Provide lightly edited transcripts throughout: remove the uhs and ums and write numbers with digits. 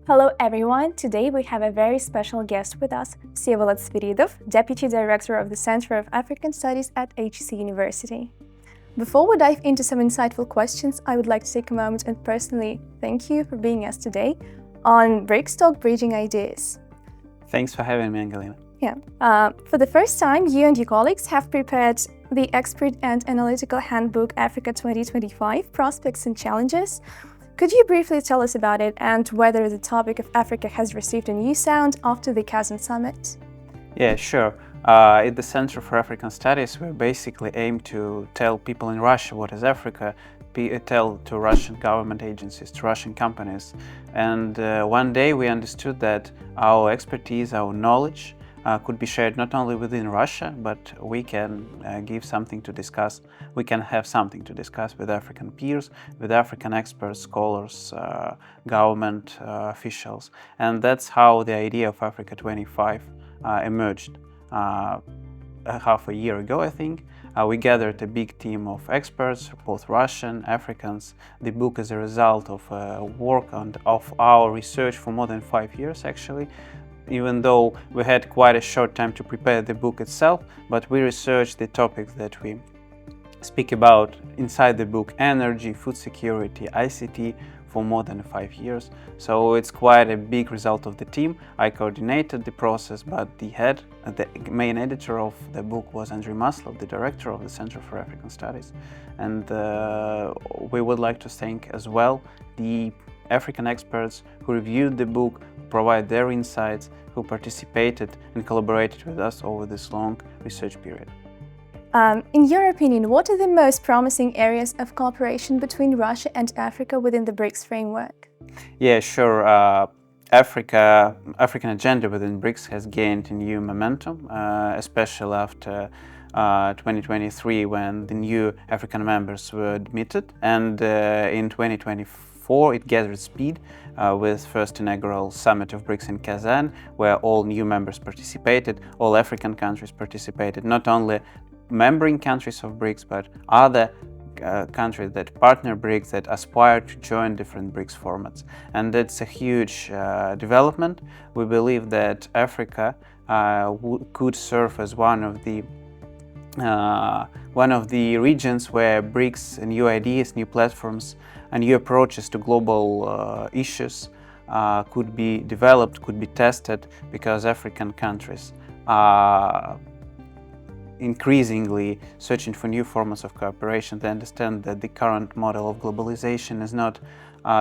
Hello everyone, today we have a very special guest with us, Vsevolod Sviridov, Deputy Director of the Center of African Studies at HSE University. Before we dive into some insightful questions, I would like to take a moment and personally thank you for being us today on BRICS Talk Bridging Ideas. Thanks for having me, Angelina. For the first time, you and your colleagues have prepared the Expert and Analytical Handbook Africa 2025 Prospects and Challenges. Could you briefly tell us about it and whether the topic of Africa has received a new sound after the Kazan Summit? Yeah, sure. At the Center for African Studies, we basically aim to tell people in Russia what is Africa, tell to Russian government agencies, to Russian companies. And one day we understood that our expertise, our knowledge, could be shared not only within Russia, but we can give something to discuss. We can have something to discuss with African peers, with African experts, scholars, government officials. And that's how the idea of Africa 25 emerged. Half a year ago, I think. We gathered a big team of experts, both Russian, Africans. The book is a result of work and of our research for more than 5 years, actually. Even though we had quite a short time to prepare the book itself, but we researched the topics that we speak about inside the book: energy, food security, ICT, for more than 5 years. So it's quite a big result of the team. I coordinated the process, but the main editor of the book was Andrei Maslov, the director of the Center for African Studies. And we would like to thank as well the African experts who reviewed the book, provide their insights, who participated and collaborated with us over this long research period. In your opinion, what are the most promising areas of cooperation between Russia and Africa within the BRICS framework? Yeah, sure. African agenda within BRICS has gained a new momentum, especially after 2023, when the new African members were admitted, and in 2024 it gathered speed with first inaugural summit of BRICS in Kazan, where all new members participated, all African countries participated, not only member countries of BRICS, but other countries that partner BRICS, that aspire to join different BRICS formats. And that's a huge development. We believe that Africa could serve as one of the regions where BRICS, new ideas, new platforms, and new approaches to global issues could be developed, could be tested, because African countries are increasingly searching for new formats of cooperation. They understand that the current model of globalization is not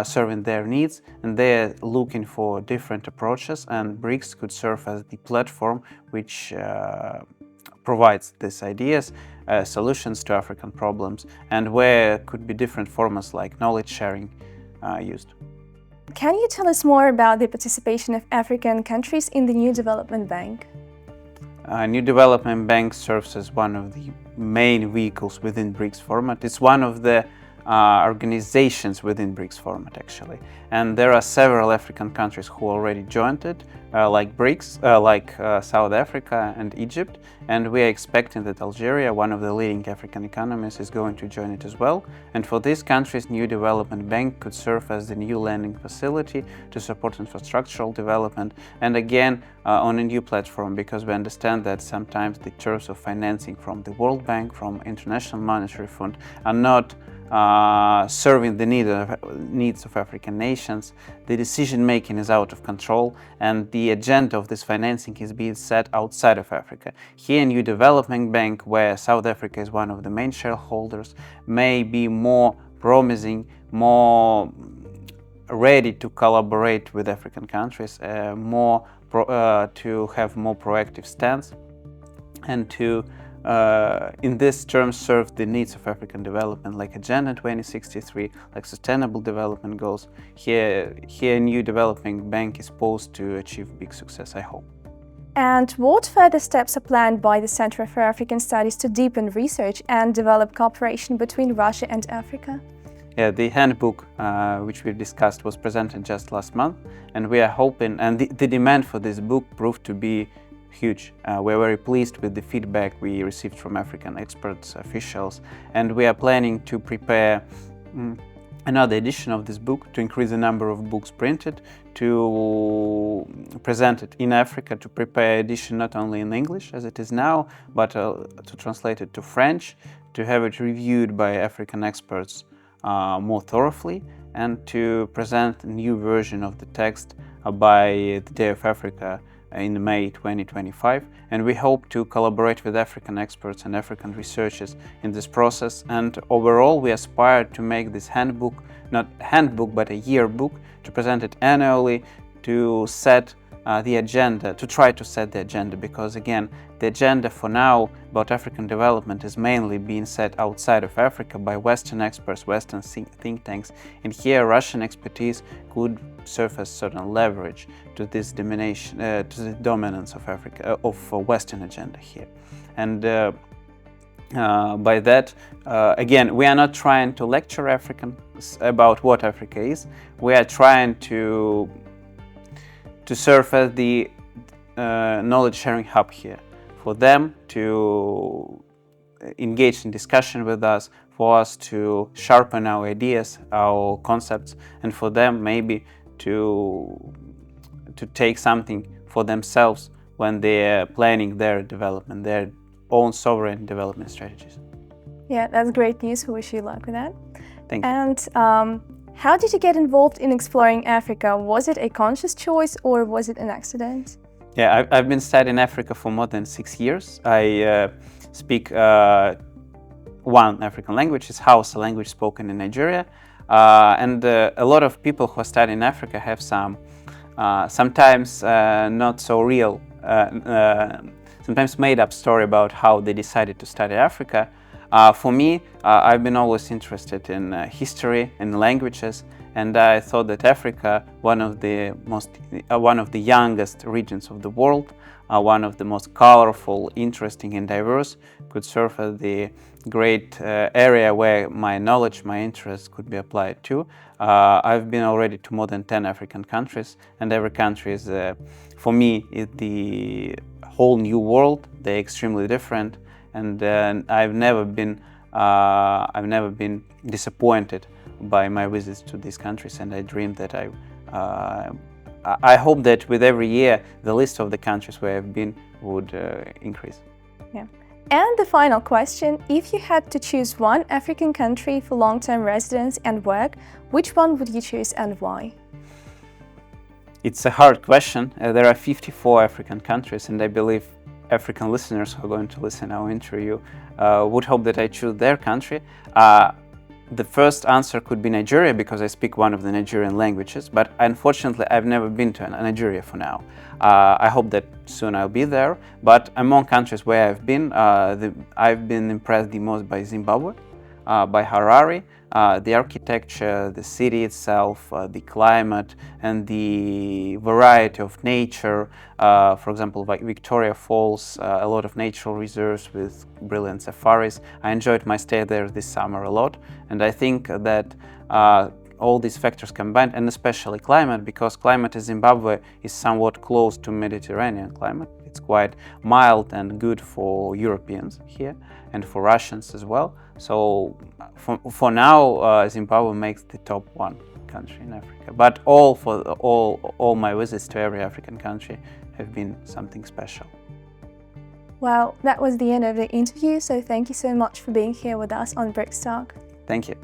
serving their needs, and they're looking for different approaches, and BRICS could serve as the platform which provides these ideas, solutions to African problems, and where could be different formats like knowledge sharing used. Can you tell us more about the participation of African countries in the New Development Bank? New Development Bank serves as one of the main vehicles within BRICS format. It's one of the organizations within BRICS format, actually. And there are several African countries who already joined it, like BRICS, like South Africa and Egypt. And we are expecting that Algeria, one of the leading African economies, is going to join it as well. And for these countries, New Development Bank could serve as the new lending facility to support infrastructural development, and again on a new platform, because we understand that sometimes the terms of financing from the World Bank, from International Monetary Fund, are not serving the needs of African nations. The decision making is out of control, and the agenda of this financing is being set outside of Africa. Here, New Development Bank, where South Africa is one of the main shareholders, may be more promising, more ready to collaborate with African countries, to have more proactive stance, and to in this term serve the needs of African development, like Agenda 2063, like Sustainable Development Goals. Here New Development Bank is supposed to achieve big success, I hope. And what further steps are planned by the Center for African Studies to deepen research and develop cooperation between Russia and Africa? Yeah, the handbook which we discussed was presented just last month, and we are hoping, and the demand for this book proved to be huge. We're very pleased with the feedback we received from African experts, officials, and we are planning to prepare another edition of this book, to increase the number of books printed, to present it in Africa, to prepare edition not only in English as it is now, but to translate it to French, to have it reviewed by African experts more thoroughly, and to present a new version of the text by the Day of Africa in May 2025. And we hope to collaborate with African experts and African researchers in this process. And overall, we aspire to make this handbook, not handbook, but a yearbook, to present it annually, to set the agenda, to try to set the agenda, because again, the agenda for now about African development is mainly being set outside of Africa by Western experts, Western think tanks, and here Russian expertise could serve as certain leverage to this domination, to the dominance of Africa, of Western agenda here. And by that, again, we are not trying to lecture Africans about what Africa is. We are trying to serve as the knowledge sharing hub here, for them to engage in discussion with us, for us to sharpen our ideas, our concepts, and for them maybe to take something for themselves when they're planning their development, their own sovereign development strategies. Yeah, that's great news. We wish you luck with that. Thank you. And how did you get involved in exploring Africa? Was it a conscious choice or was it an accident? Yeah, I've been studying Africa for more than 6 years. I speak one African language, is Hausa language spoken in Nigeria. And a lot of people who are studying Africa have some, sometimes not so real, sometimes made up story about how they decided to study Africa. For me, I've been always interested in history and languages, and I thought that Africa, one of the youngest regions of the world, one of the most colorful, interesting and diverse, could serve as the great area where my knowledge, my interests could be applied to. I've been already to more than 10 African countries, and every country is, for me, is the whole new world. They're extremely different, and I've never been disappointed by my visits to these countries, and I dream that I hope that with every year the list of the countries where I've been would increase. Yeah. And the final question, if you had to choose one African country for long-term residence and work, which one would you choose and why? It's a hard question. There are 54 African countries, and I believe African listeners who are going to listen to our interview would hope that I choose their country. The first answer could be Nigeria, because I speak one of the Nigerian languages, but unfortunately I've never been to Nigeria for now. I hope that soon I'll be there, but among countries where I've been impressed the most by Zimbabwe, by Harare, the architecture, the city itself, the climate, and the variety of nature. For example, like Victoria Falls, a lot of natural reserves with brilliant safaris. I enjoyed my stay there this summer a lot, and I think that all these factors combined, and especially climate, because climate in Zimbabwe is somewhat close to Mediterranean climate. It's quite mild and good for Europeans here, and for Russians as well. So for now, Zimbabwe makes the top one country in Africa. But all my visits to every African country have been something special. Well, that was the end of the interview, so thank you so much for being here with us on BRICS Talk. Thank you.